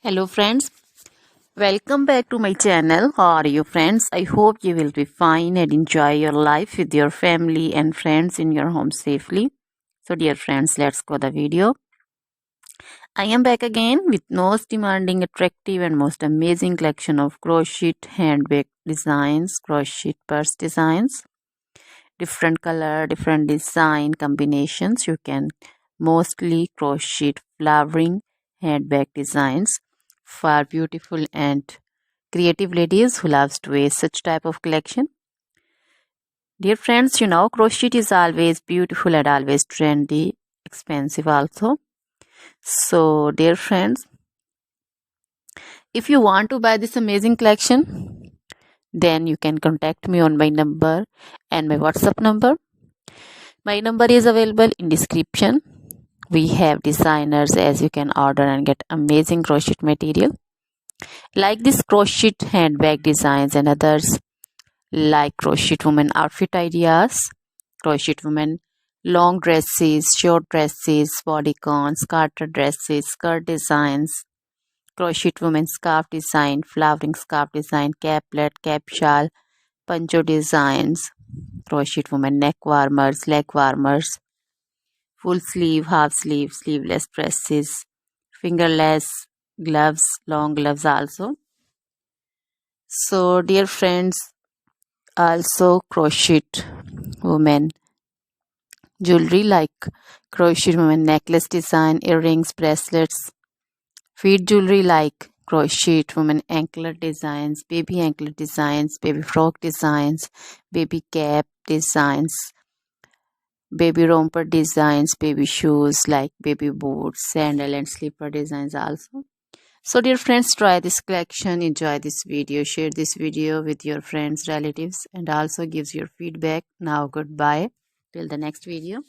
Hello friends, welcome back to my channel. How are you friends? I hope you will be fine and enjoy your life with your family and friends in your home safely. So dear friends, let's go the video. I am back again with most demanding, attractive and most amazing collection of crochet handbag designs, crochet purse designs, different color, different design combinations. You can mostly crochet flowering handbag designs for beautiful and creative ladies who loves to wear such type of collection. Dear friends, you know crochet is always beautiful and always trendy, expensive also. So dear friends, if you want to buy this amazing collection, then you can contact me on my number and my WhatsApp number. My number is available in description. We have designers as you can order and get amazing crochet material like this crochet handbag designs and others, like crochet woman outfit ideas, crochet woman long dresses, short dresses, bodycons, garter dresses, skirt designs, crochet woman scarf design, flowering scarf design, caplet, cap shawl, poncho designs, crochet woman neck warmers, leg warmers, full sleeve, half sleeve, sleeveless dresses, fingerless gloves, long gloves also. So dear friends, also crochet women jewelry like crochet women necklace design, earrings, bracelets, feet jewelry like crochet women anklet designs, baby frock designs, baby cap designs, baby romper designs, baby shoes like baby boots, sandal and slipper designs also. So dear friends, try this collection, enjoy this video, share this video with your friends, relatives and also gives your feedback. Now goodbye till the next video.